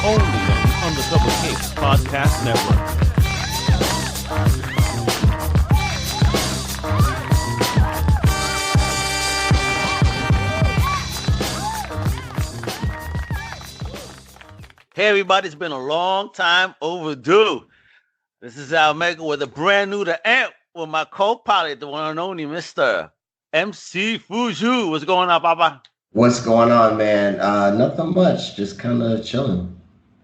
only on the Undercover Case Podcast Network. Hey everybody, it's been a long time overdue. This is Omega with a brand new to A.M.P with my co-pilot, the one and only Mr. Emcee Fuju. What's going on, Papa? What's going on, man? Nothing much. Just kind of chilling.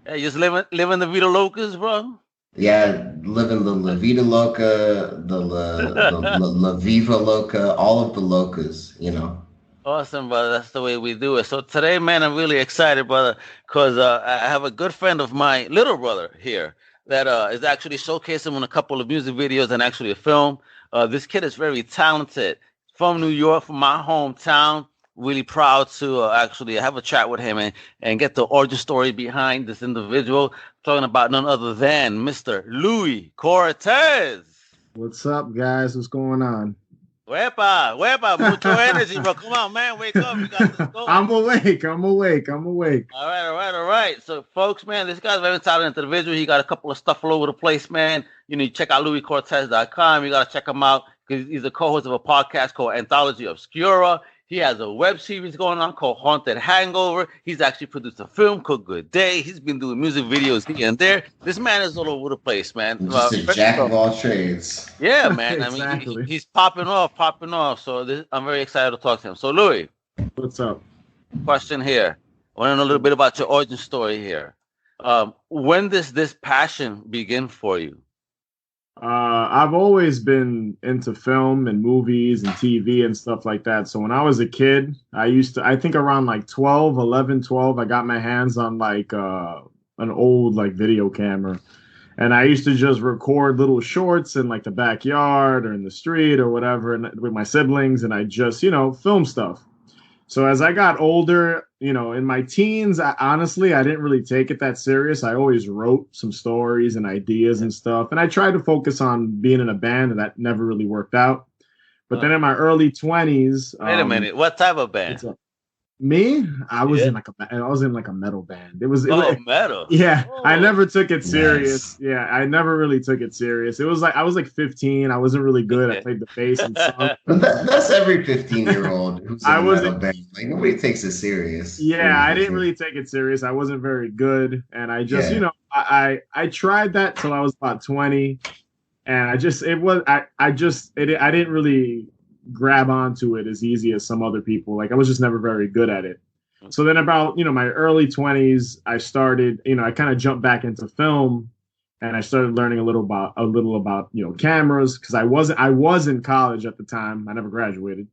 Yeah, just living the Vida Locas, bro. Yeah, living the La Vida Loca, the La Viva Loca, all of the locas, you know. Awesome, brother. That's the way we do it. So today, man, I'm really excited, brother, because I have a good friend of my little brother here that is actually showcasing in a couple of music videos and actually a film. This kid is very talented. From New York, from my hometown. Really proud to actually have a chat with him and get the origin story behind this individual. Talking about none other than Mr. Louie Cortes. What's up, guys? What's going on? Wepa, mucho energy, bro. Come on, man, wake up. We got this going. I'm awake. All right. So, folks, man, this guy's a very talented individual. He got a couple of stuff all over the place, man. You need to check out louiecortes.com. You got to check him out because he's a co-host of a podcast called Anthology Obscura. He has a web series going on called Haunted Hangover. He's actually produced a film called Good Day. He's been doing music videos here and there. This man is all over the place, man. Just a jack of all trades. Yeah, man. Exactly. I mean, he's popping off. So I'm very excited to talk to him. So, Louie. What's up? Question here. I want to know a little bit about your origin story here. When does this passion begin for you? I've always been into film and movies and TV and stuff like that. So when I was a kid, I think around like 12, I got my hands on like an old like video camera. And I used to just record little shorts in like the backyard or in the street or whatever and with my siblings. And I just, film stuff. So as I got older, in my teens, I didn't really take it that serious. I always wrote some stories and ideas and stuff. And I tried to focus on being in a band, and that never really worked out. But then in my early 20s... Wait a minute. What type of band? Me? I was in like a metal band. It was metal. Yeah, oh. I never took it serious. Nice. Yeah, I never really took it serious. It was like I was like 15. I wasn't really good. I played the bass and stuff. But that's every 15-year-old who's in a metal band. Like nobody takes it serious. Yeah, I didn't really take it serious. I wasn't very good, and I just, I tried that till I was about 20, and I didn't really grab onto it as easy as some other people. Like I was just never very good at it. So then about, my early 20s, I started, I kind of jumped back into film and I started learning a little about, cameras because I was in college at the time. I never graduated.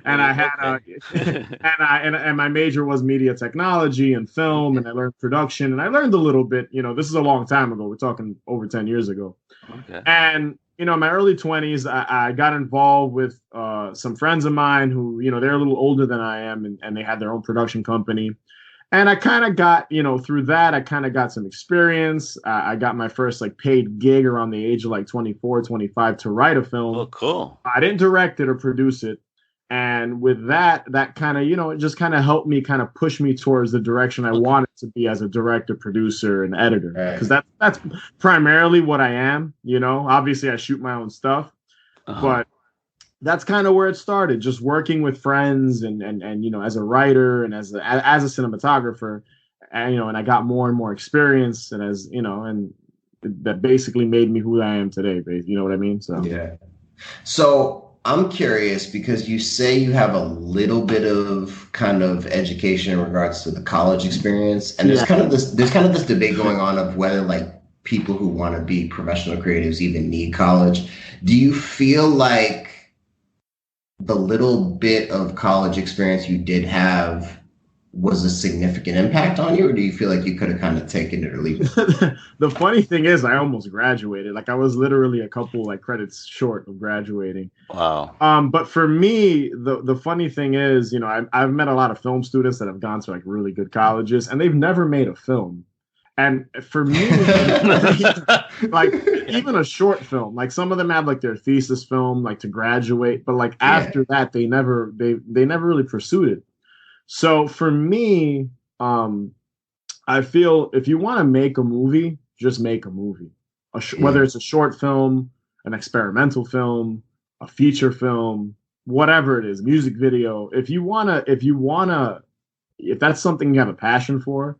and my major was media technology and film, and I learned production, and I learned a little bit, this is a long time ago. We're talking over 10 years ago. Okay. And in my early 20s, I got involved with some friends of mine who, they're a little older than I am, and they had their own production company. And I kind of got, through that, I kind of got some experience. I got my first like paid gig around the age of like 24, 25 to write a film. Oh, cool. I didn't direct it or produce it. And with that kind of, it just kind of helped me kind of push me towards the direction I wanted to be as a director, producer, and editor. Because that's primarily what I am, Obviously, I shoot my own stuff. But that's kind of where it started, just working with friends and as a writer and as a cinematographer. And I got more and more experience. And and that basically made me who I am today. You know what I mean? So, yeah. So I'm curious because you say you have a little bit of kind of education in regards to the college experience, and there's kind of this debate going on of whether like people who want to be professional creatives even need college. Do you feel like the little bit of college experience you did have was a significant impact on you, or do you feel like you could have kind of taken it or leave it? The funny thing is I almost graduated. Like I was literally a couple like credits short of graduating. Wow. But for me, the funny thing is, I've met a lot of film students that have gone to like really good colleges and they've never made a film. And for me, like even a short film, like some of them have like their thesis film, like to graduate, but like after that, they never really pursued it. So for me, I feel if you want to make a movie, just make a movie. Whether it's a short film, an experimental film, a feature film, whatever it is, music video. If that's something you have a passion for,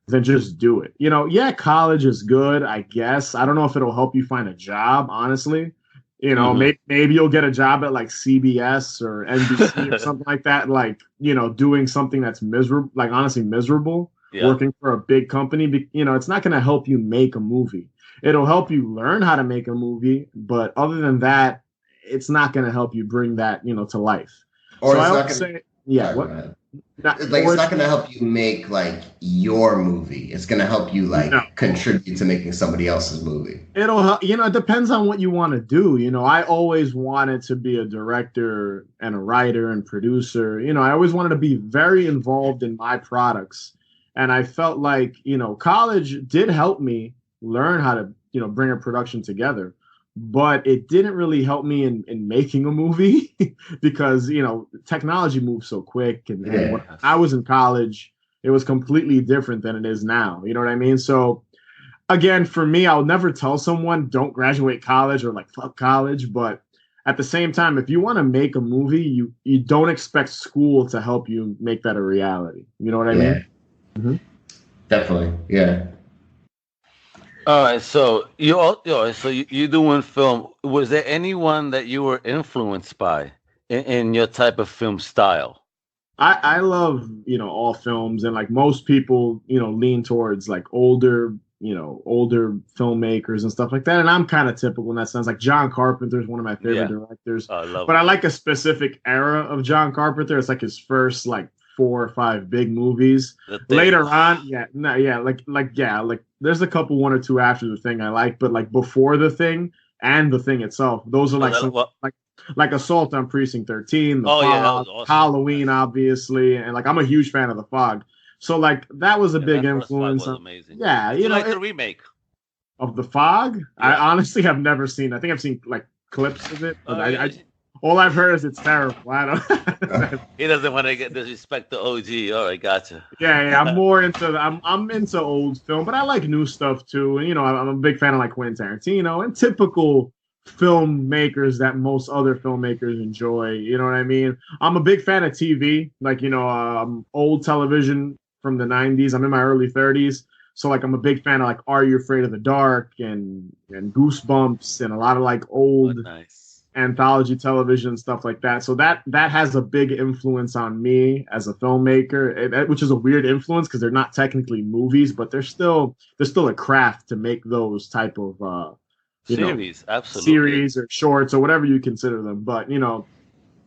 then just do it. Yeah, college is good, I guess. I don't know if it'll help you find a job, honestly. Maybe you'll get a job at like CBS or NBC or something like that, like, doing something that's miserable, like honestly miserable, working for a big company. It's not going to help you make a movie. It'll help you learn how to make a movie, but other than that, it's not going to help you bring that, to life. Or so it's I not would gonna, say, yeah, what? It's not going to help you make like your movie. It's going to help you like contribute to making somebody else's movie. It'll help. It depends on what you want to do. I always wanted to be a director and a writer and producer. I always wanted to be very involved in my products. And I felt like, college did help me learn how to, bring a production together. But it didn't really help me in making a movie because, technology moves so quick. And when I was in college, it was completely different than it is now. You know what I mean? So, again, for me, I'll never tell someone don't graduate college or like fuck college. But at the same time, if you want to make a movie, you don't expect school to help you make that a reality. You know what I mean? Mm-hmm. Definitely. Yeah. All right, so you doing film. Was there anyone that you were influenced by in your type of film style? I love, all films, and like most people, lean towards like older filmmakers and stuff like that. And I'm kind of typical in that sense. Like John Carpenter is one of my favorite directors. I like a specific era of John Carpenter. It's like his first like 4 or 5 big movies. Later on, there's a couple, 1 or 2 after The Thing I like, but like before The Thing and The Thing itself, those are like like Assault on Precinct 13, The Fog, that was awesome. Halloween, obviously, and like I'm a huge fan of The Fog, so like that was a big influence. Amazing. Yeah, like the remake of The Fog. Yeah. I honestly have never seen. I think I've seen like clips of it, but all I've heard is it's terrible. I don't. He doesn't want to get disrespect the OG. All right, gotcha. Yeah. I'm more into. I'm into old film, but I like new stuff too. And I'm a big fan of like Quentin Tarantino and typical filmmakers that most other filmmakers enjoy. You know what I mean? I'm a big fan of TV, like old television from the 90s. I'm in my early 30s. So like I'm a big fan of like Are You Afraid of the Dark and Goosebumps and a lot of like old anthology television and stuff like that. So that has a big influence on me as a filmmaker, which is a weird influence because they're not technically movies, but there's still a craft to make those type of series, absolutely, series or shorts or whatever you consider them. But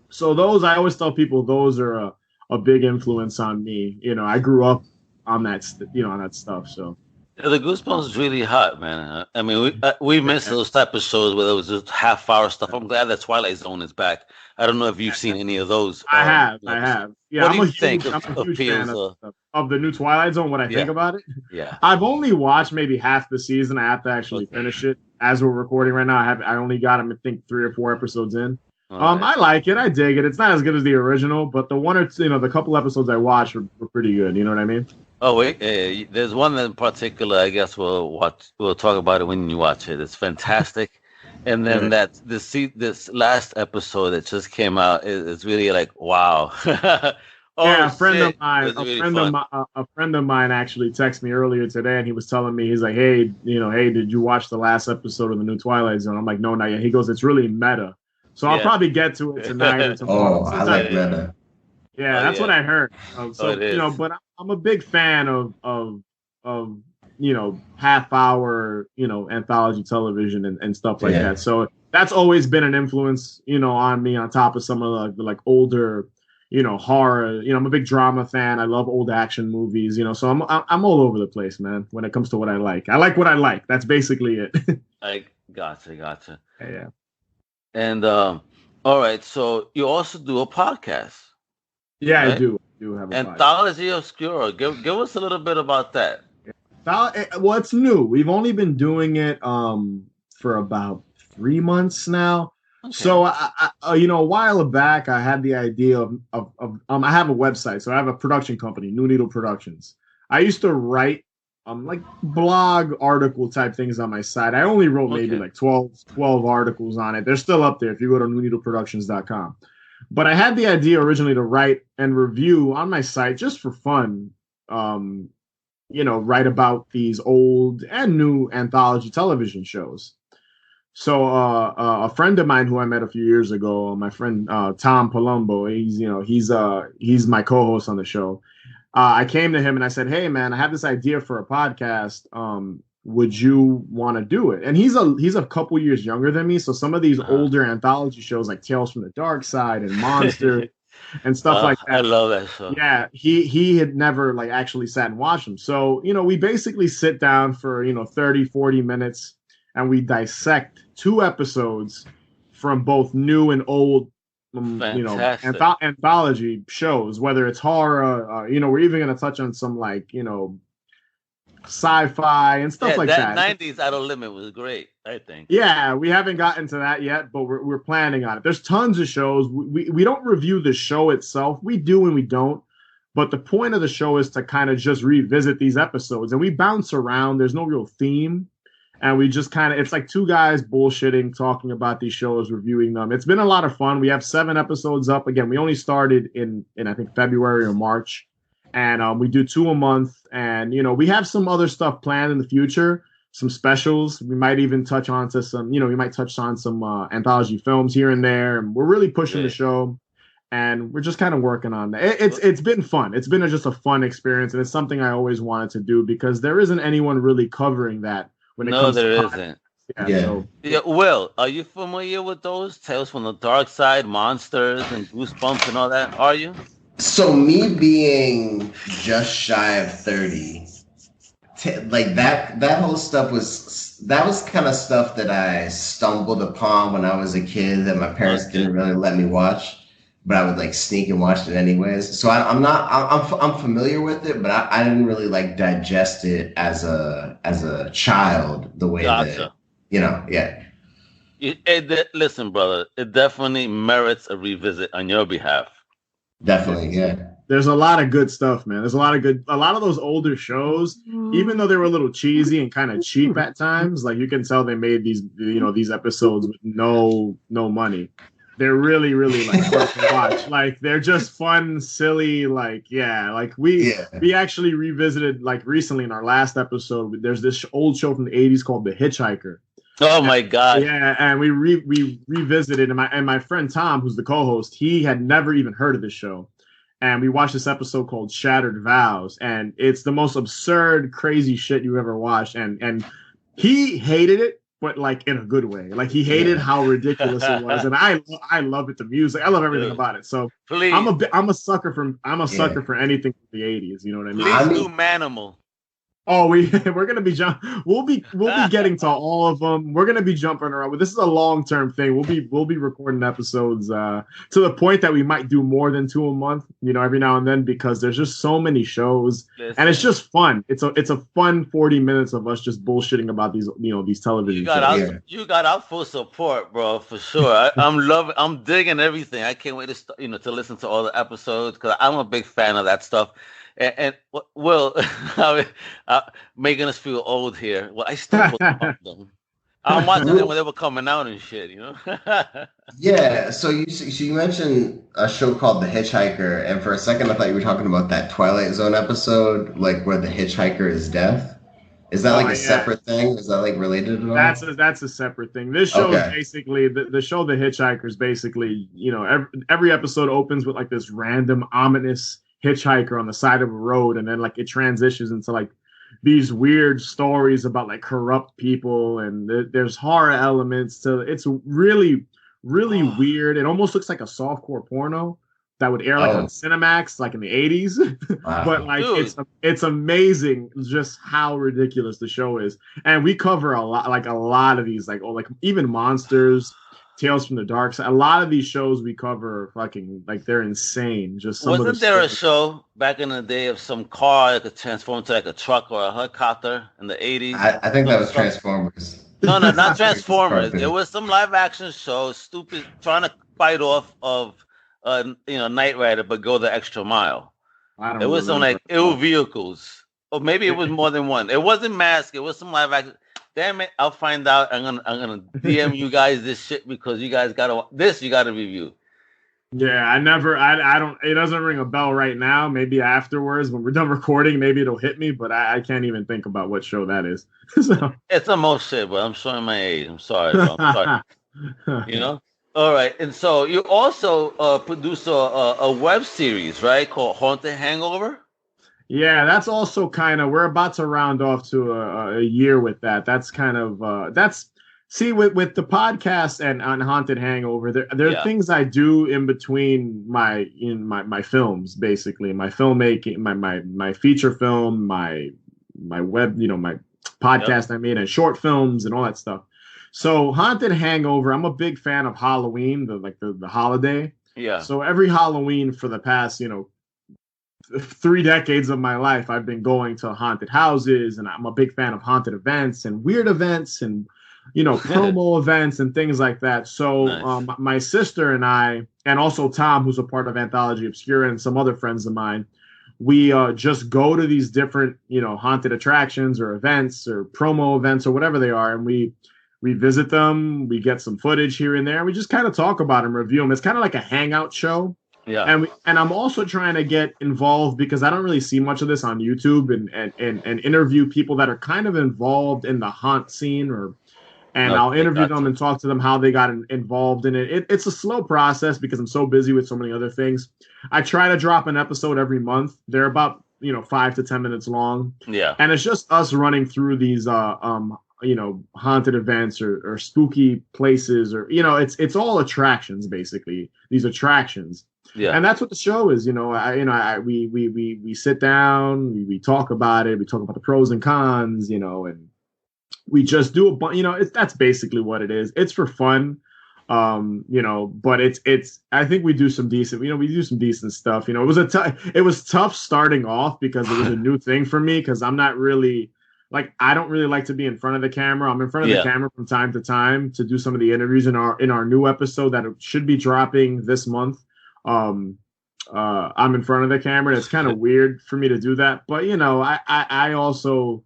so those, I always tell people those are a big influence on me. I grew up on that on that stuff. So the Goosebumps is really hot, man. I mean, we missed those type of shows where it was just half-hour stuff. I'm glad that Twilight Zone is back. I don't know if you've seen any of those. I have. Yeah, what do you think I'm a huge fan of the new Twilight Zone. What I think about it? Yeah, I've only watched maybe half the season. I have to actually finish it as we're recording right now. I only got, I think, 3 or 4 episodes in. I like it. I dig it. It's not as good as the original, but the one or two, the couple episodes I watched were pretty good. You know what I mean? Oh wait, there's one in particular. I guess we'll talk about it when you watch it. It's fantastic. And then this last episode that just came out is really like wow. A friend of mine actually texted me earlier today, and he was telling me, he's like, hey, did you watch the last episode of the new Twilight Zone? I'm like, no, not yet. He goes, it's really meta. So I'll probably get to it tonight or tomorrow. I like meta. Yeah, that's what I heard. But I'm a big fan of half-hour, anthology television and stuff like that. So that's always been an influence, on me, on top of some of the like older, horror. I'm a big drama fan. I love old action movies, so I'm all over the place, man, when it comes to what I like. I like what I like. That's basically it. I gotcha. Yeah. And all right, so you also do a podcast. Yeah, right? I do have a Anthology Obscura. Give us a little bit about that. Well, it's new. We've only been doing it for about 3 months now. Okay. So I a while back I had the idea of I have a website, so I have a production company, New Needle Productions. I used to write like blog article type things on my site. I only wrote maybe Okay. like 12 articles on it. They're still up there if you go to newneedleproductions.com. But I had the idea originally to write and review on my site just for fun. Um, write about these old and new anthology television shows. So a friend of mine who I met a few years ago, my friend Tom Palumbo, he's my co-host on the show. I came to him and I said, "Hey man, I have this idea for a podcast. Would you want to do it?" And he's a couple years younger than me, so some of these Uh-huh. older anthology shows like Tales from the Dark Side and Monster and stuff like I that. love that show. Yeah, he had never like actually sat and watched them. So, we basically sit down for, 30, 40 minutes and we dissect two episodes from both new and old Fantastic. anthology shows, whether it's horror, we're even going to touch on some like, sci-fi and stuff Yeah, like that that. 90s Outer Limit was great, I think. Yeah, we haven't gotten to that yet, but we're planning on it. There's tons of shows. We don't review the show itself. We do and we don't. But the point of the show is to kind of just revisit these episodes and we bounce around. There's no real theme. And we just kind of, it's like two guys bullshitting, talking about these shows, reviewing them. It's been a lot of fun. We have 7 episodes up. Again, we only started in I think February or March. And we do 2 a month. And, we have some other stuff planned in the future, some specials. We might even touch on to some, we might touch on some anthology films here and there. And we're really pushing the show. And we're just kind of working on that. It's been fun. It's been just a fun experience. And it's something I always wanted to do because there isn't anyone really covering that when it No, comes to there content. isn't. Yeah. So Yeah, Will, are you familiar with those Tales from the Dark Side, Monsters, and Goosebumps and all that? Are you? So me being just shy of 30, like that whole stuff was kind of stuff that I stumbled upon when I was a kid that my parents Okay. didn't really let me watch, but I would like sneak and watch it anyways. So I'm familiar with it, but I didn't really like digest it as a child the way that Gotcha. yeah. Listen, brother, it definitely merits a revisit on your behalf. Definitely, yeah. there's a lot of good stuff, man. There's a lot of those older shows, even though they were a little cheesy and kind of cheap at times, like you can tell they made these episodes with no money. They're really, really like fun to watch. Like they're just fun, silly, like we actually revisited like recently in our last episode. There's this old show from the 80s called The Hitchhiker. Oh my God. Yeah, and we revisited, and my friend Tom, who's the co-host, he had never even heard of this show. And we watched this episode called Shattered Vows, and it's the most absurd, crazy shit you ever watched. And he hated it, but like in a good way. Like he hated how ridiculous it was, and I love it. The music, I love everything about it. So Please, I'm a sucker for anything from the 80s. You know what I mean? please do Manimal. Oh, we're gonna be we'll be getting to all of them. We're gonna be jumping around. This is a long-term thing. We'll be recording episodes to the point that we might do more than 2 a month, every now and then, because there's just so many shows. Listen, and it's just fun. It's a fun 40 minutes of us just bullshitting about these television shows. You got our full support, bro, for sure. I'm digging everything. I can't wait to to listen to all the episodes because I'm a big fan of that stuff. And Will, making us feel old here. Well, I still love them. I'm watching them when they were coming out and shit, Yeah. So you mentioned a show called The Hitchhiker, and for a second I thought you were talking about that Twilight Zone episode, like where the hitchhiker is death. Is that like a separate thing? Is that like related at all? That's a separate thing. This show is basically the show. The Hitchhiker is basically, every episode opens with like this random ominous hitchhiker on the side of a road, and then like it transitions into like these weird stories about like corrupt people, and there's horror elements to it's really weird. It almost looks like a softcore porno that would air like on Cinemax like in the 80s. Wow. But like it's amazing just how ridiculous the show is. And we cover a lot of these, like even Monsters, Tales from the Dark Side. A lot of these shows we cover fucking like they're insane. Just wasn't there a show back in the day of some car that could transform to like a truck or a helicopter in the 80s? I think that was Transformers. No, not Transformers. It was some live action show, stupid, trying to fight off of Knight Rider, but go the extra mile. It was some like ill vehicles. Or maybe it was more than one. It wasn't Mask. It was some live action. Damn it! I'll find out. I'm gonna DM you guys this shit because you guys you gotta review. Yeah, I don't, it doesn't ring a bell right now. Maybe afterwards when we're done recording, maybe it'll hit me, but I can't even think about what show that is. So. It's the most shit, but I'm showing my age. I'm sorry, bro. I'm sorry. You know? All right. And so you also produce a web series, right? Called Haunted Hangover. Yeah, that's also kind of, we're about to round off to a year with that. That's kind of, see, with the podcast and on Haunted Hangover, there are things I do in between my films, basically my filmmaking, my feature film, my web, my podcast I made, and short films and all that stuff. So Haunted Hangover, I'm a big fan of Halloween, the holiday. Yeah. So every Halloween for the past 3 decades of my life, I've been going to haunted houses, and I'm a big fan of haunted events and weird events and promo events and things like that. So nice. My sister and I, and also Tom, who's a part of Anthology Obscura, and some other friends of mine, we just go to these different haunted attractions or events or promo events or whatever they are, and we visit them. We get some footage here and there. We just kind of talk about them, review them. It's kind of like a hangout show. Yeah. And I'm also trying to get involved because I don't really see much of this on YouTube and interview people that are kind of involved in the haunt scene I'll interview them and talk to them how they got involved in it. It's a slow process because I'm so busy with so many other things. I try to drop an episode every month. They're about 5 to 10 minutes long. Yeah. And it's just us running through these haunted events or spooky places or it's all attractions, basically, these attractions. Yeah. And that's what the show is. We sit down, we talk about it, we talk about the pros and cons, and we just do a bunch, that's basically what it is. It's for fun. But it's I think we do some decent, we do some decent stuff. It was tough starting off because it was a new thing for me, because I'm not really I don't really like to be in front of the camera. I'm in front of the camera from time to time to do some of the interviews in our new episode that should be dropping this month. I'm in front of the camera. It's kind of weird for me to do that, but I also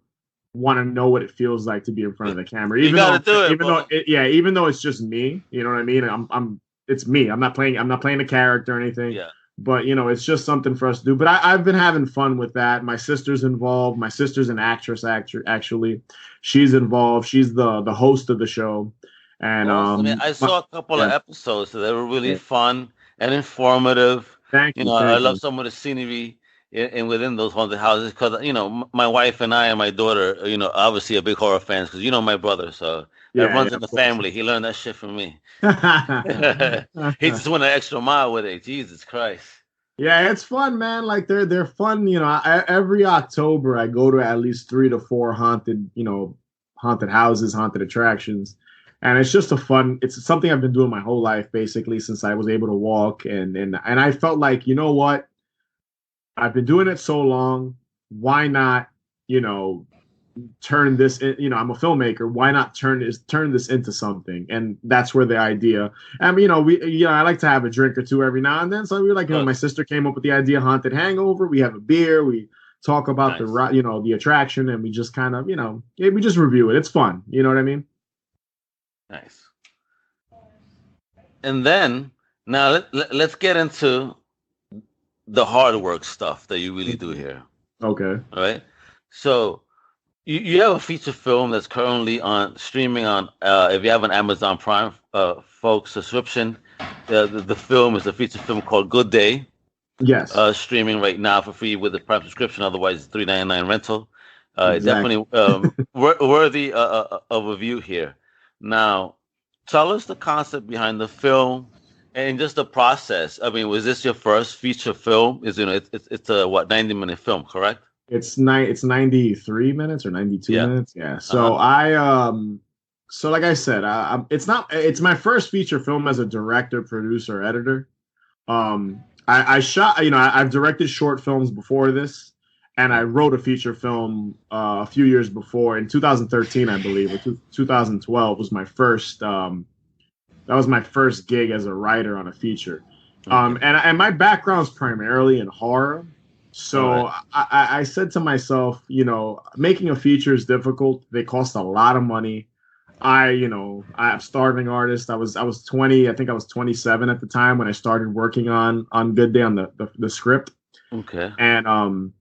want to know what it feels like to be in front of the camera. Even though it's just me, you know what I mean? It's me. I'm not playing a character or anything. Yeah. But it's just something for us to do. But I've been having fun with that. My sister's involved. My sister's an actress, actually. She's involved. She's the host of the show. And I saw a couple of episodes, so they were really fun and informative. Thank you. I love some of the scenery within those haunted houses because my wife and I and my daughter, obviously are big horror fans because my brother, so that runs in the family. He learned that shit from me. He just went an extra mile with it. Jesus Christ. Yeah, it's fun, man. They're fun. Every October I go to at least 3 to 4 haunted houses, haunted attractions. And it's just it's something I've been doing my whole life, basically, since I was able to walk. And I felt like, you know what? I've been doing it so long. Why not, turn this in, I'm a filmmaker. Why not turn this into something? And that's where the idea, I like to have a drink or two every now and then. So we my sister came up with the idea, Haunted Hangover. We have a beer. We talk about the attraction, and we just kind of, we just review it. It's fun. You know what I mean? Nice. And then now let's get into the hard work stuff that you really do here. Okay. All right. So you have a feature film that's currently streaming on if you have an Amazon Prime folks subscription, the film is a feature film called Good Day. Yes. Streaming right now for free with the Prime subscription. Otherwise, it's $3.99 rental. Exactly. Definitely worthy of a view here. Now, tell us the concept behind the film and just the process. I mean, was this your first feature film? It's a 90-minute film, correct? It's 93 minutes or 92 minutes. Yeah. So so like I said, it's my first feature film as a director, producer, editor. I shot, I've directed short films before this, and I wrote a feature film a few years before, in 2013, I believe, or 2012 was my first. That was my first gig as a writer on a feature. And my background's primarily in horror. All right. So I said to myself, making a feature is difficult. They cost a lot of money. I'm a starving artist. I was 20. I think I was 27 at the time when I started working on Good Day on the script. Okay. And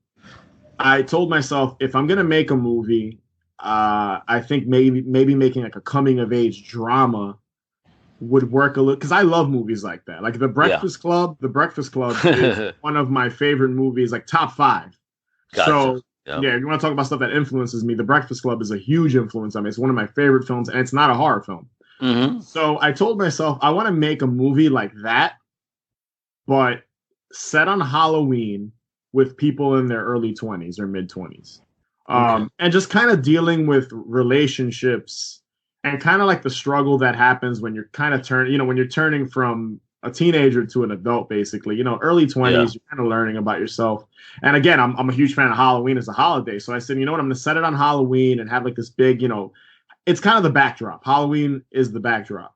I told myself, if I'm gonna make a movie, I think maybe making like a coming of age drama would work a little, because I love movies like that. Like The Breakfast Club. The Breakfast Club is Yeah. one of my favorite movies, like top 5. Gotcha. So Yeah. yeah, if you want to talk about stuff that influences me, The Breakfast Club is a huge influence on me. It's one of my favorite films, and it's not a horror film. Mm-hmm. So I told myself I want to make a movie like that, but set on Halloween with people in their early 20s or mid 20s. And just kind of dealing with relationships and kind of like the struggle that happens when you're kind of when you're turning from a teenager to an adult, basically, early 20s, you're kind of learning about yourself. And again, I'm a huge fan of Halloween as a holiday. So I said, you know what, I'm going to set it on Halloween and have like this big, it's kind of the backdrop. Halloween is the backdrop.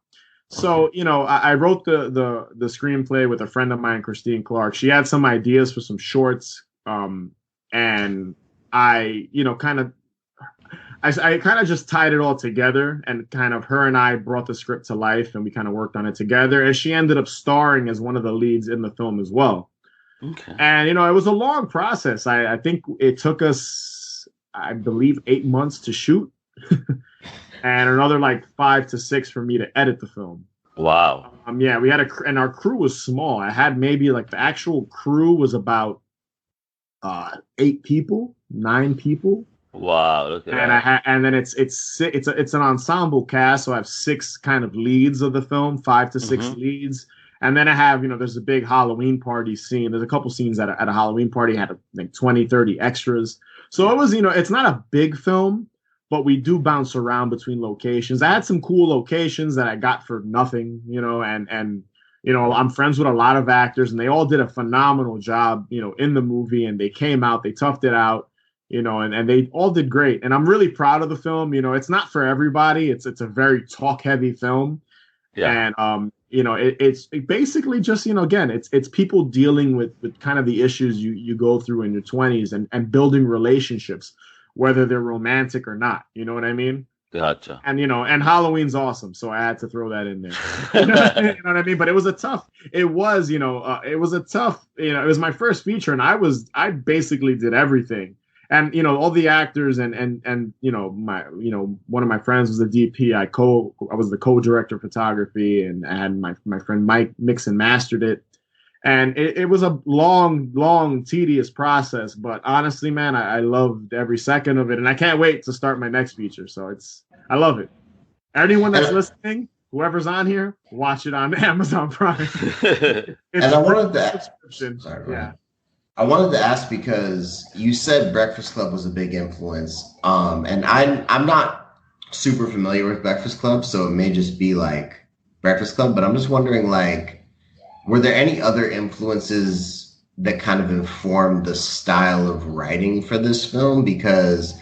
So, I wrote the screenplay with a friend of mine, Christine Clark. She had some ideas for some shorts. And I kind of just tied it all together, and kind of her and I brought the script to life, and we kind of worked on it together. And she ended up starring as one of the leads in the film as well. Okay. And, it was a long process. I think it took us, I believe, 8 months to shoot. And another like 5 to 6 for me to edit the film. Wow. Yeah, we had and our crew was small. I had maybe like the actual crew was about 8 people, 9 people. Wow. Look at And that. and then it's an ensemble cast, so I have 6 kind of leads of the film, 5 to 6 leads. And then I have, there's a big Halloween party scene. There's a couple scenes at a Halloween party, had like 20, 30 extras. So it was, it's not a big film, but we do bounce around between locations. I had some cool locations that I got for nothing, and I'm friends with a lot of actors, and they all did a phenomenal job, in the movie, and they came out, they toughed it out, and they all did great. And I'm really proud of the film. It's not for everybody. It's a very talk heavy film. Yeah. And it's basically just, again, it's people dealing with kind of the issues you go through in your 20s, and building relationships, whether they're romantic or not. You know what I mean? Gotcha. And and Halloween's awesome, so I had to throw that in there. You know what I mean? But it was a tough it was my first feature, and I basically did everything. And all the actors and my one of my friends was the DP. I was the co-director of photography, and I had my friend Mike mix and mastered it. And it was a long, tedious process. But honestly, man, I loved every second of it. And I can't wait to start my next feature. So I love it. Anyone that's listening, whoever's on here, watch it on Amazon Prime. And I wanted to, yeah. I wanted to ask, because you said Breakfast Club was a big influence. And I'm not super familiar with Breakfast Club, so it may just be like Breakfast Club. But I'm just wondering, like, were there any other influences that kind of informed the style of writing for this film? Because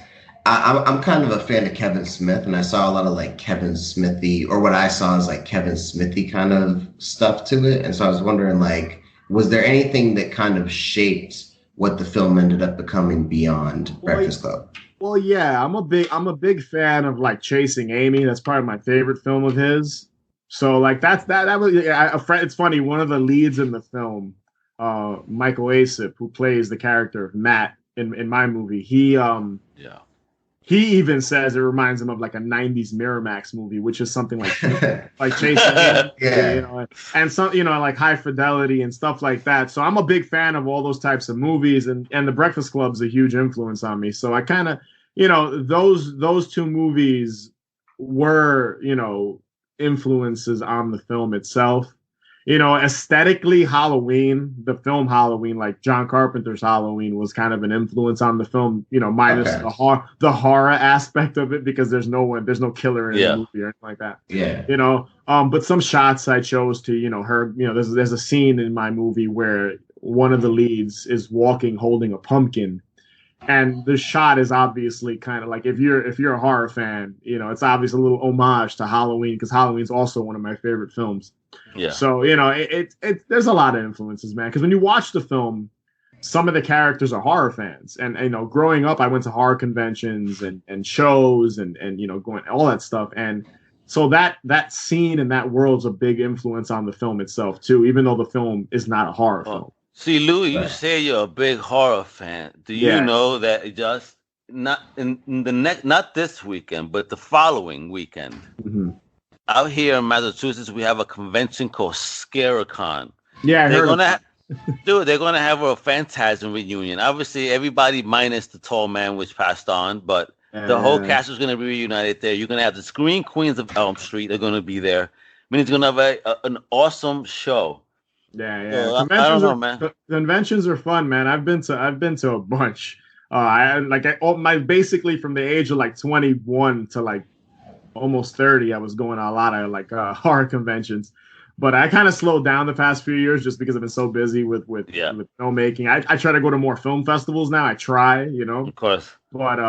I'm kind of a fan of Kevin Smith, and I saw a lot of like Kevin Smithy, or what I saw is like Kevin Smithy kind of stuff to it. And so I was wondering, like, was there anything that kind of shaped what the film ended up becoming beyond Breakfast Club? Well, yeah, I'm a big fan of like Chasing Amy. That's probably my favorite film of his. So like that was a friend. It's funny. One of the leads in the film, Michael Asip, who plays the character of Matt in my movie, he even says it reminds him of like a '90s Miramax movie, which is something like Chasing Amy, yeah, and some like High Fidelity and stuff like that. So I'm a big fan of all those types of movies, and The Breakfast Club's a huge influence on me. So I kind of those 2 movies were influences on the film itself. Aesthetically, Halloween, the film Halloween, like John Carpenter's Halloween, was kind of an influence on the film, minus the horror aspect of it, because there's no killer in the movie or anything like that. Yeah. But some shots I chose to, her, there's a scene in my movie where one of the leads is walking holding a pumpkin. And the shot is obviously kind of like, if you're a horror fan, it's obviously a little homage to Halloween, because Halloween's also one of my favorite films. Yeah. So there's a lot of influences, man. Because when you watch the film, some of the characters are horror fans, and you know, growing up, I went to horror conventions and shows and you know, going all that stuff, and so that scene and that world's a big influence on the film itself too, even though the film is not a horror film. See, Louis, you Right. say you're a big horror fan. Do you Yeah. know that just not in the next, not this weekend, but the following weekend, Mhm. out here in Massachusetts, we have a convention called ScareCon. Yeah, I They're heard of gonna, dude, they're gonna have a Phantasm reunion. Obviously, everybody minus the tall man, which passed on, but the whole cast is gonna be reunited there. You're gonna have the Screen Queens of Elm Street. They're gonna be there. I mean, it's gonna have an awesome show. Yeah. So, I don't know, man. Conventions are fun, man. I've been to a bunch. Basically from the age of like 21 to like almost 30, I was going to a lot of like horror conventions. But I kind of slowed down the past few years just because I've been so busy with filmmaking. I try to go to more film festivals now. I try, you know. Of course. But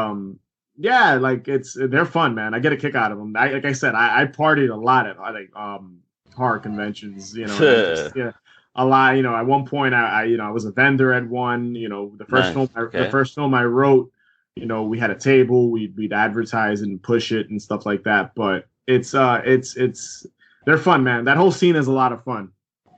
yeah, like they're fun, man. I get a kick out of them. Like I said, I partied a lot at horror conventions, you know. Yeah, a lot. You know, at one point, I was a vendor at one. You know, the first film I wrote, you know, we had a table. We'd advertise and push it and stuff like that. But it's they're fun, man. That whole scene is a lot of fun.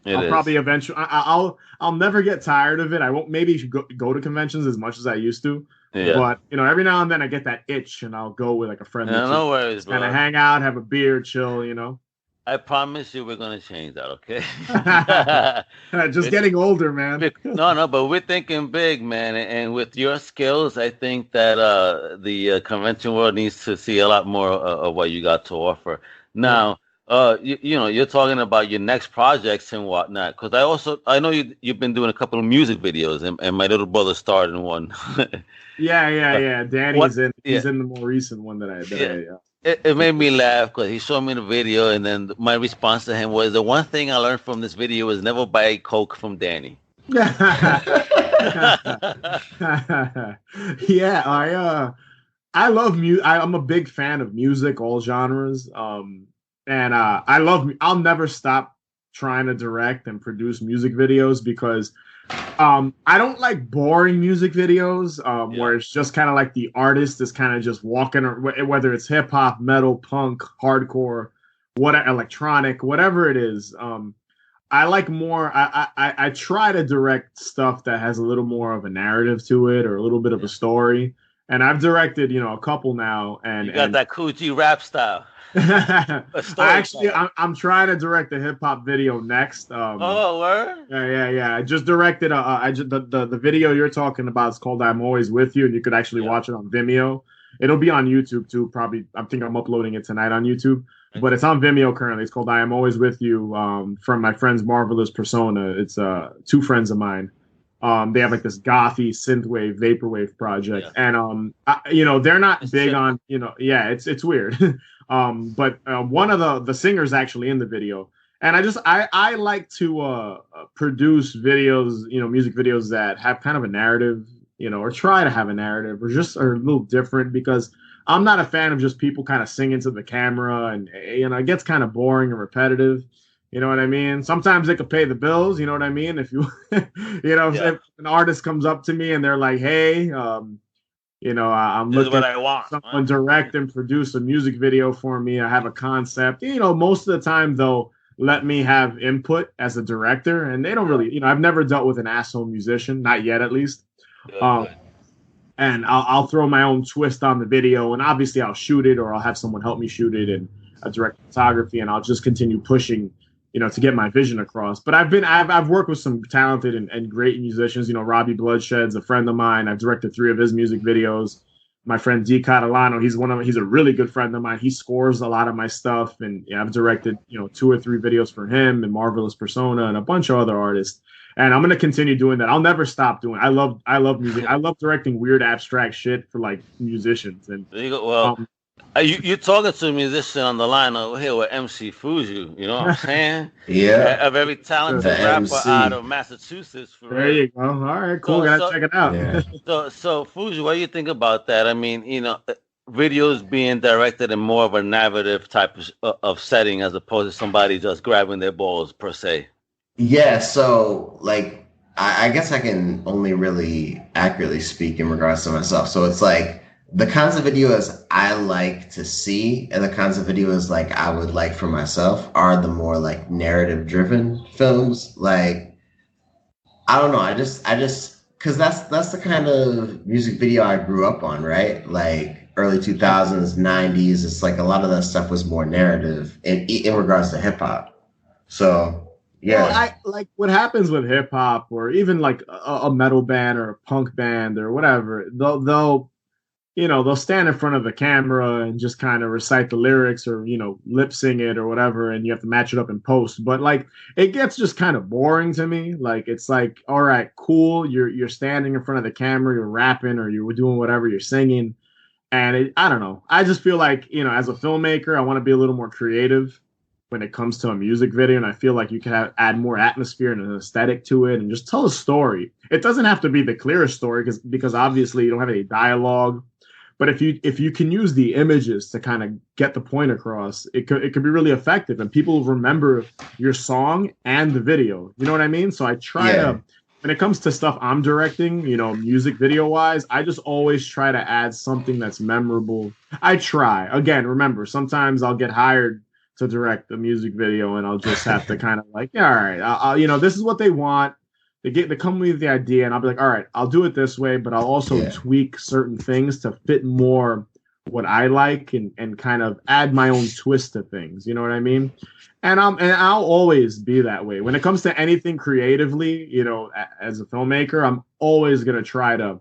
Probably eventually. I'll never get tired of it. I won't maybe go to conventions as much as I used to. Yeah. But you know, every now and then I get that itch, and I'll go with like a friend. Yeah, no worries, bro. Kind of hang out, have a beer, chill. You know. I promise you, we're gonna change that, okay? Just getting older, man. No, but we're thinking big, man. And with your skills, I think that the convention world needs to see a lot more of what you got to offer. Now, you know, you're talking about your next projects and whatnot. Because I know you've been doing a couple of music videos, and my little brother starred in one. Yeah. Danny's he's in the more recent one that I. It made me laugh because he showed me the video, and then my response to him was, the one thing I learned from this video is never buy Coke from Danny. Yeah, I love music. I'm a big fan of music, all genres. And I'll never stop trying to direct and produce music videos because I don't like boring music videos where it's just kind of like the artist is kind of just walking, whether it's hip hop, metal, punk, hardcore, electronic, whatever it is. I like more. I try to direct stuff that has a little more of a narrative to it or a little bit of a story. And I've directed, you know, a couple now. And you got that Coochie rap style. I'm trying to direct a hip hop video next. Word? Yeah. I just directed the video you're talking about is called "I'm Always With You," and you could actually watch it on Vimeo. It'll be on YouTube too. Probably, I think I'm uploading it tonight on YouTube, but it's on Vimeo currently. It's called "I Am Always With You" from my friend's Marvelous Persona. It's two friends of mine. They have like this gothy synthwave vaporwave project, and you know, they're not big on, you know, it's weird. But one of the singers actually in the video, and I like to produce videos, you know, music videos that have kind of a narrative, you know, or try to have a narrative, or just are a little different, because I'm not a fan of just people kind of singing to the camera, and you know, it gets kind of boring and repetitive. You know what I mean? Sometimes it could pay the bills. You know what I mean? If you, you know, if an artist comes up to me and they're like, "Hey, you know, I'm looking for someone direct and produce a music video for me. I have a concept." You know, most of the time they'll let me have input as a director, and they don't really, you know, I've never dealt with an asshole musician, not yet at least. And I'll throw my own twist on the video, and obviously I'll shoot it, or I'll have someone help me shoot it, and I direct photography, and I'll just continue pushing, you know, to get my vision across. But I've worked with some talented and great musicians. You know, Robbie Bloodshed's a friend of mine. I've directed 3 of his music videos. My friend D Catalano, he's a really good friend of mine. He scores a lot of my stuff, and I've directed, you know, 2 or 3 videos for him and Marvelous Persona and a bunch of other artists. And I'm gonna continue doing that. I'll never stop doing it. I love music. I love directing weird abstract shit for like musicians. And there you go. Well, you're talking to a musician on the line over here with Emcee Fuju. You know what I'm saying? Yeah. A very talented rapper out of Massachusetts. There you go. All right, cool. Gotta check it out. Yeah. So Fuju, what do you think about that? I mean, you know, videos being directed in more of a narrative type of setting as opposed to somebody just grabbing their balls per se. Yeah, so like I guess I can only really accurately speak in regards to myself. So it's like the kinds of videos I like to see and the kinds of videos like I would like for myself are the more like narrative driven films. Like I don't know, because that's the kind of music video I grew up on, right? Like early 2000s, 90s. It's like a lot of that stuff was more narrative in regards to hip hop. So Well, yeah, I like what happens with hip hop or even like a metal band or a punk band or whatever. They'll they'll stand in front of the camera and just kind of recite the lyrics or lip sing it or whatever, and you have to match it up in post. But like it gets just kind of boring to me. Like it's like, all right, cool, you're standing in front of the camera, you're rapping or you're doing whatever, you're singing, and I don't know. I just feel like, as a filmmaker, I want to be a little more creative when it comes to a music video. And I feel like you can add more atmosphere and an aesthetic to it and just tell a story. It doesn't have to be the clearest story because obviously you don't have any dialogue. But if you can use the images to kind of get the point across, it could be really effective. And people will remember your song and the video. You know what I mean? So I try yeah, to, when it comes to stuff I'm directing, music video wise, I just always try to add something that's memorable. I try. Again, remember, sometimes I'll get hired to direct a music video and I'll just have to kind of like, yeah, all right, this is what they want. They come with the idea and I'll be like, all right, I'll do it this way, but I'll also yeah. tweak certain things to fit more what I like and kind of add my own twist to things. You know what I mean? And I'll always be that way when it comes to anything creatively. As a filmmaker, I'm always gonna try to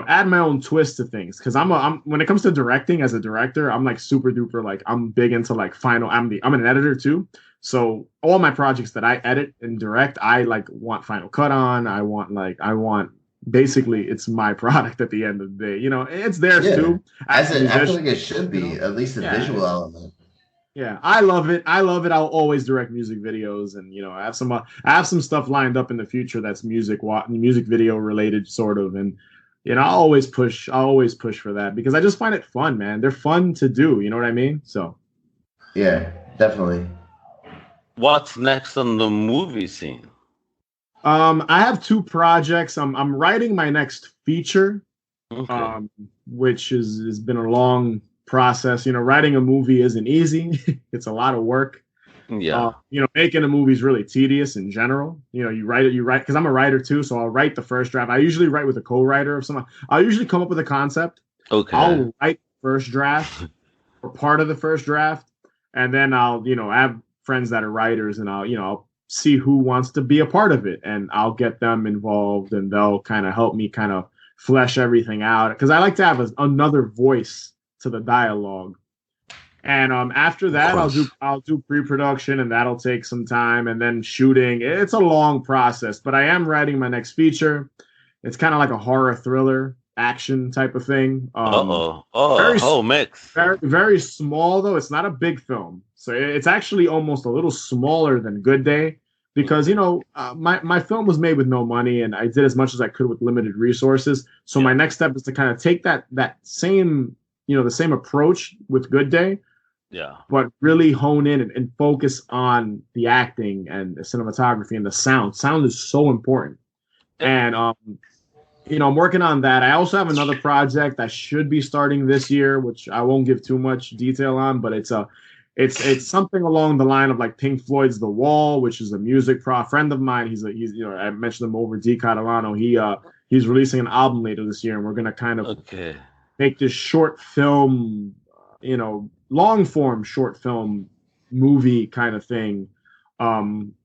add my own twist to things because I'm when it comes to directing as a director, I'm like super duper like I'm big into like final. I'm an editor too, so all my projects that I edit and direct, I like want final cut on. I want basically it's my product at the end of the day. It's theirs Yeah, too as a I feel musician. like it should You know, be at least a yeah, visual element. yeah, I love it. I love it. I'll always direct music videos, and I have some stuff lined up in the future that's music video related, sort of, and I'll always push for that because I just find it fun, man. They're fun to do. You know what I mean? So, Yeah, definitely. What's next on the movie scene? I have two projects. I'm writing my next feature, Okay. um, which has been a long process. Writing a movie isn't easy. It's a lot of work. Yeah. Making a movie is really tedious in general. You write because I'm a writer too, so I'll write the first draft. I usually write with a co-writer of something. I'll usually come up with a concept. Okay. I'll write first draft or part of the first draft, and then I have friends that are writers, and I'll see who wants to be a part of it, and I'll get them involved, and they'll kind of help me kind of flesh everything out because I like to have another voice to the dialogue. And after Of that, I'll do course. I'll do pre-production, and that'll take some time, and then shooting. It's a long process, but I am writing my next feature. It's kind of like a horror thriller action type of thing. Uh-oh. Oh, a Very whole mix. very very small though. It's not a big film, so it's actually almost a little smaller than Good Day because my film was made with no money, and I did as much as I could with limited resources. So Yeah. my next step is to kind of take that same the same approach with Good Day Yeah. but really hone in and focus on the acting and the cinematography and the sound. Sound is so important. Yeah. And I'm working on that. I also have another project that should be starting this year, which I won't give too much detail on, but it's something along the line of like Pink Floyd's The Wall, which is a music friend of mine. He's I mentioned him over D Catalano. He's releasing an album later this year, and we're gonna kind of Okay. make this short film, long form short film movie kind of thing,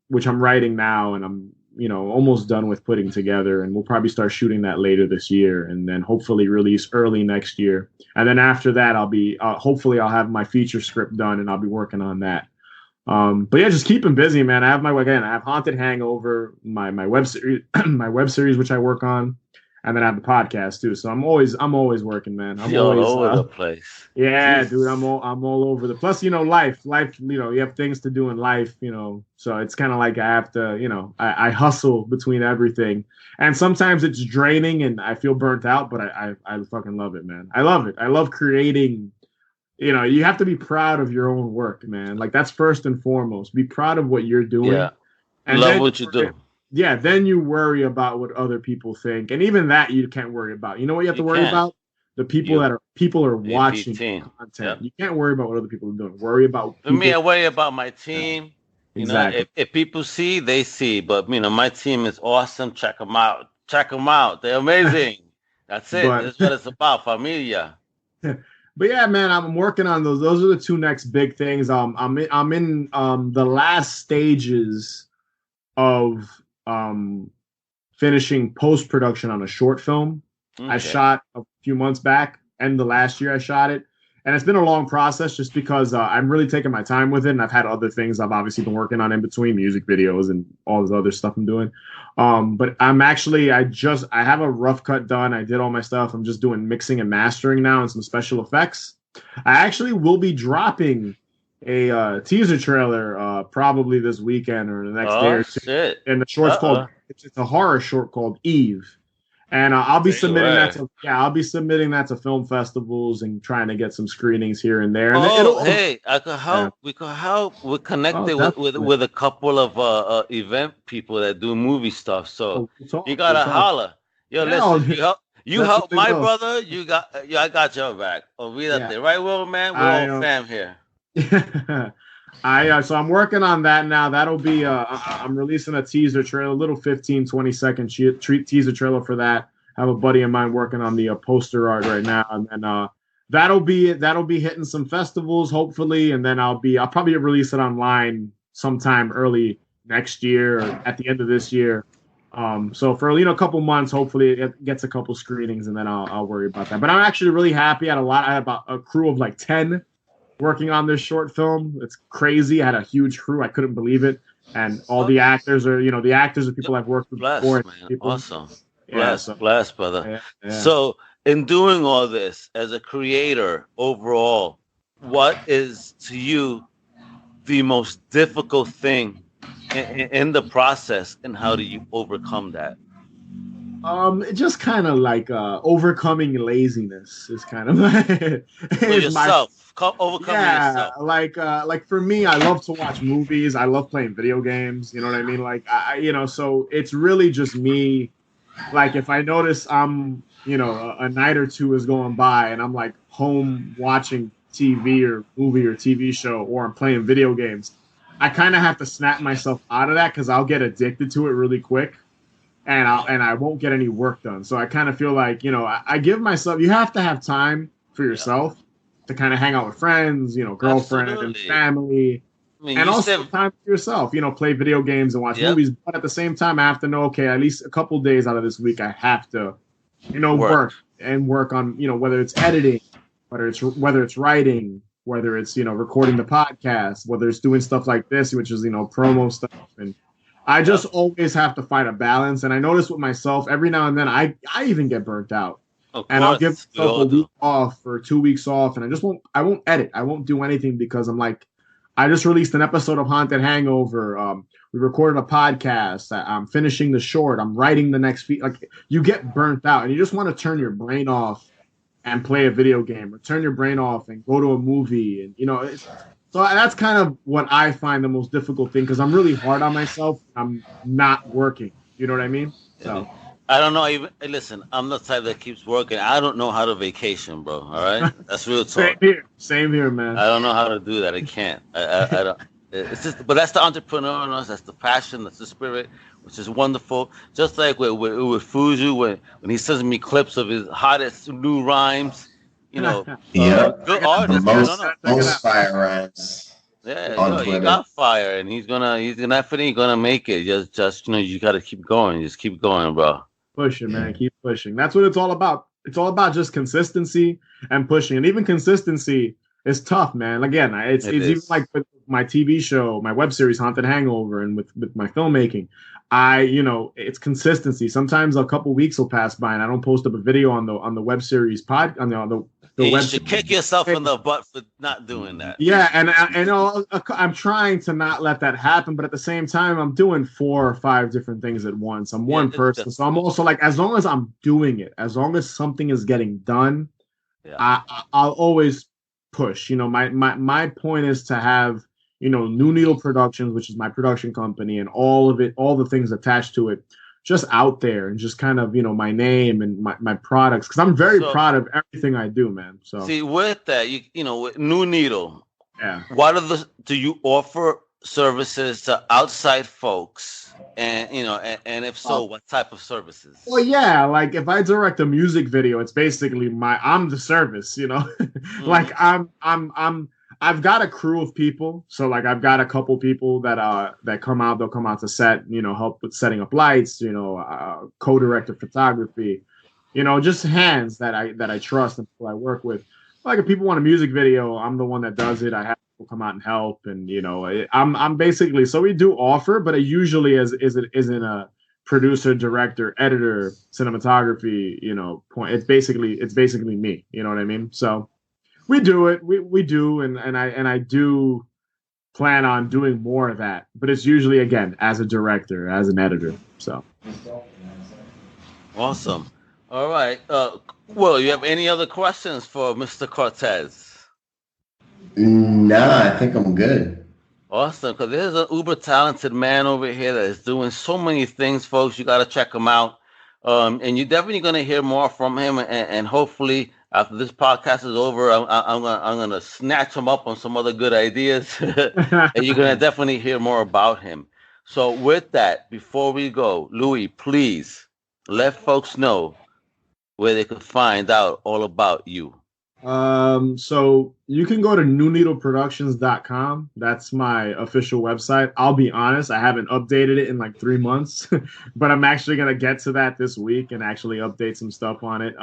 which I'm writing now and I'm, almost done with putting together. And we'll probably start shooting that later this year and then hopefully release early next year. And then after that, hopefully I'll have my feature script done and I'll be working on that. But yeah, just keep him busy, man. I have Haunted Hangover, my web series, my web series, which I work on, and then I have the podcast too. So I'm always working, man. I'm You're all always, over the place. yeah, dude. Jesus. I'm all over the. Plus, life. You have things to do in life. So it's kind of like I have to. I hustle between everything, and sometimes it's draining, and I feel burnt out. But I fucking love it, man. I love it. I love creating. You have to be proud of your own work, man. Like that's first and foremost. Be proud of what you're Yeah. doing, and Love then what you do. then you worry about what other people think, and even that you can't worry about. You know what you have to You worry can't. about? The people You, that are AP watching team. content. Yep. You can't worry about what other people are doing. Worry about For me, people. I worry about my Yeah, team. You know, exactly. if people see, they see. But my team is awesome. Check them out. Check them out. They're amazing. That's it. But That's what it's about. Familia. but yeah, man, I'm working on those. Those are the two next big things. I'm in the last stages of finishing post production on a short film I Okay. shot a few months back, and the last year I shot it. And it's been a long process just because I'm really taking my time with it. And I've had other things I've obviously been working on in between, music videos and all this other stuff I'm doing. But I have a rough cut done. I did all my stuff. I'm just doing mixing and mastering now and some special effects. I actually will be dropping a teaser trailer probably this weekend or the next day Oh or two. shit. And the short's Uh-oh. it's a horror short called Eve. And I'll be Say submitting that word. to I'll be submitting that to film festivals and trying to get some screenings here and there. And Oh, it'll hey, I could yeah. help. We could help. We're Oh, connected definitely. with a couple of event people that do movie stuff. So Oh, we'll talk. you We'll gotta talk. holler. Yo, Yeah, I'll listen, you help definitely my will. brother, I got your back. Yeah, Olvídate, right, Will, man? We're I all fam here. so I'm working on that now. That'll be I'm releasing a teaser trailer, a little 15-20 second teaser trailer for that. I have a buddy of mine working on the poster art right now, and then that'll be hitting some festivals hopefully, and then I'll probably release it online sometime early next year or at the end of this year. So for a couple months, hopefully it gets a couple screenings, and then I'll worry about that. But I'm actually really happy. I had about a crew of like 10 working on this short film. It's crazy. I had a huge crew. I couldn't believe it. And all Oh, the actors are people I've worked with before. bless, And man. people, Awesome. yeah. So Bless, brother. yeah, yeah. So, in doing all this as a creator overall, what is to you the most difficult thing in the process, and how do you overcome that? It just kind of like overcoming laziness is kind of So is my yourself, overcoming yeah, yourself. like for me, I love to watch movies. I love playing video games. You know what I mean? Like so it's really just me. Like if I notice a night or two is going by and I'm like home watching TV or movie or TV show, or I'm playing video games, I kind of have to snap myself out of that because I'll get addicted to it really quick, and I won't get any work done. So I kind of feel like I give myself. You have to have time for Yeah, yourself to kind of hang out with friends, girlfriend, absolutely. family, I mean, and you also said, time for yourself. Play video games and watch yep, movies. But at the same time, I have to know, okay, at least a couple days out of this week, I have to, work. work on, whether it's editing, whether it's writing, whether it's recording the podcast, whether it's doing stuff like this, which is promo stuff. And I just Yep, always have to find a balance. And I notice with myself, every now and then, I even get burnt out, of and I'll give course, we myself all a week do. off or 2 weeks off, and I won't edit, I won't do anything because I'm like, I just released an episode of Haunted Hangover. We recorded a podcast. I'm finishing the short. I'm writing the next feed. Like you get burnt out, and you just want to turn your brain off and play a video game, or turn your brain off and go to a movie. And so that's kind of what I find the most difficult thing because I'm really hard on myself. I'm not working. You know what I mean? So I don't know. Even listen, I'm the type that keeps working. I don't know how to vacation, bro. All right, that's real same talk. here. Same here, man. I don't know how to do that. I can't. I don't. It's just, but that's the entrepreneur in us. That's the passion. That's the spirit, which is wonderful. Just like with Fuju, when he sends me clips of his hottest new rhymes, Yep. good Check The artist, man. No, no. it most out. fire rhymes Yeah, on yo, he Twitter. got fire, and he's definitely gonna make it. Just you got to keep going. Just keep going, bro. Pushing, man. Keep pushing. That's what it's all about. It's all about just consistency and pushing. And even consistency is tough, man. Again, It it's even is. like with my TV show, my web series, Haunted Hangover, and with my filmmaking. It's consistency. Sometimes a couple weeks will pass by and I don't post up a video on the web series the Yeah, you web should series. kick yourself in the butt for not doing that. Yeah, and I'm trying to not let that happen, but at the same time, I'm doing 4 or 5 different things at once. I'm Yeah, one person, so I'm also like, as long as I'm doing it, as long as something is getting done, yeah. I'll always push. My point is to have New Needle Productions, which is my production company, and all of it, all the things attached to it, just out there, and just kind of, my name and my products, because I'm very proud of everything I do, man. So see, with that, with New Needle, yeah, do you offer services to outside folks, and and if so, what type of services? Well, yeah, like if I direct a music video, it's basically I'm the service, like I've got a crew of people. So like I've got a couple people that come out, they'll come out to set, help with setting up lights, co-direct of photography, just hands that I trust and people I work with. Like if people want a music video, I'm the one that does it. I have people come out and help, and I'm basically, so we do offer, but it usually isn't a producer, director, editor, cinematography, point. It's basically me. You know what I mean? So we do it. We do, and I do plan on doing more of that. But it's usually, again, as a director, as an editor. So awesome. All right. Will, you have any other questions for Mr. Cortes? Nah, I think I'm good. Awesome, because there's an uber talented man over here that is doing so many things, folks. You got to check him out. And you're definitely going to hear more from him. And hopefully, after this podcast is over, I'm gonna snatch him up on some other good ideas. And you're going to definitely hear more about him. So with that, before we go, Louie, please let folks know where they could find out all about you. So you can go to newneedleproductions.com. That's my official website. I'll be honest, I haven't updated it in like 3 months, but I'm actually going to get to that this week and actually update some stuff on it.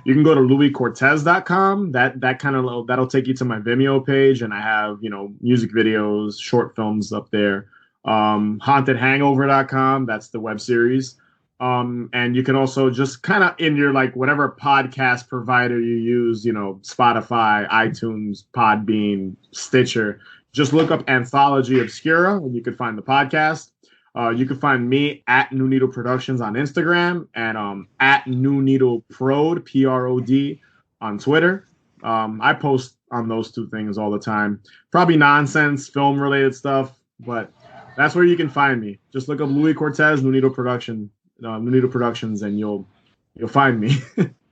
You can go to louiecortes.com. That kind of, that'll take you to my Vimeo page, and I have, music videos, short films up there. Hauntedhangover.com. That's the web series. And you can also just kind of in your like whatever podcast provider you use, Spotify, iTunes, Podbean, Stitcher, just look up Anthology Obscura and you can find the podcast. You can find me at New Needle Productions on Instagram and at New Needle Prod, Prod, on Twitter. I post on those two things all the time. Probably nonsense, film related stuff, but that's where you can find me. Just look up Louie Cortes, New Needle Productions, and you'll find me.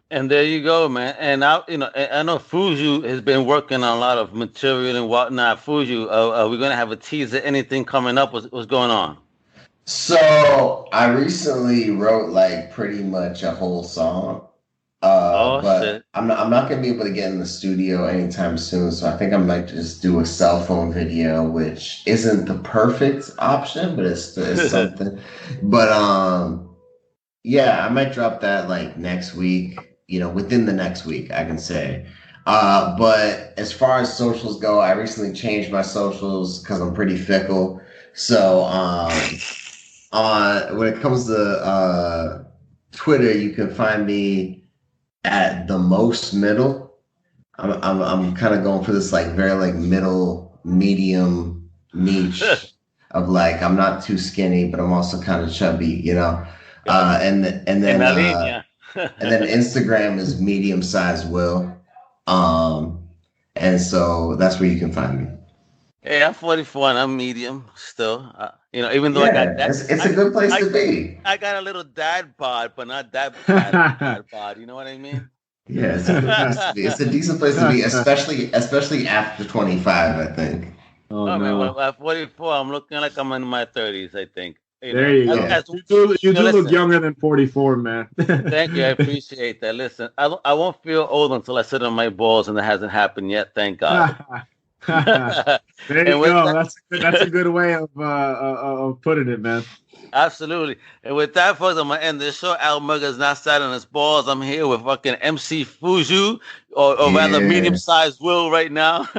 And there you go, man. And I know Fuju has been working on a lot of material and whatnot. Fuju, are we gonna have a teaser? Anything coming up? What's going on? So I recently wrote like pretty much a whole song. But shit. I'm not gonna be able to get in the studio anytime soon. So I think I might just do a cell phone video, which isn't the perfect option, but it's something. But yeah, I might drop that like next week, within the next week, I can say. But as far as socials go, I recently changed my socials because I'm pretty fickle. So when it comes to Twitter, you can find me at the most middle. I'm kind of going for this like very like middle medium niche of like I'm not too skinny, but I'm also kind of chubby, and then Instagram is medium sized Will, and so that's where you can find me. Hey, I'm 44 and I'm medium still. Even though I got that, it's a good place to be. I got a little dad bod, but not that dad bod. You know what I mean? Yeah, it's a good place to be. It's a decent place to be, especially after 25, I think. Oh man, at 44, I'm looking like I'm in my 30s. I think. There you go. You do look younger than 44, man. Thank you. I appreciate that. Listen, I won't feel old until I sit on my balls, and that hasn't happened yet. Thank God. There you go. That's a good way of putting it, man. Absolutely. And with that, folks, I'm gonna end this show. Al Mugga's not sat on his balls. I'm here with fucking Emcee Fuju, or rather medium-sized Will right now,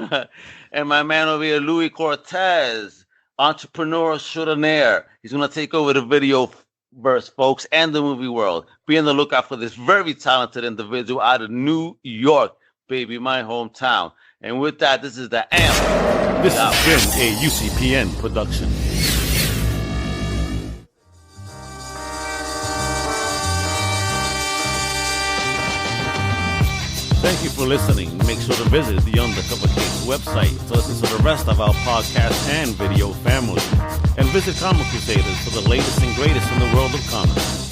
and my man over here, Louie Cortes, entrepreneur extraordinaire. He's gonna take over the video verse, folks, and the movie world. Be on the lookout for this very talented individual out of New York, baby, my hometown. And with that, this is the A.M.P. This has been a UCPN production. Thank you for listening. Make sure to visit the Undercover Case website to listen to the rest of our podcast and video family. And visit Comic Crusaders for the latest and greatest in the world of comics.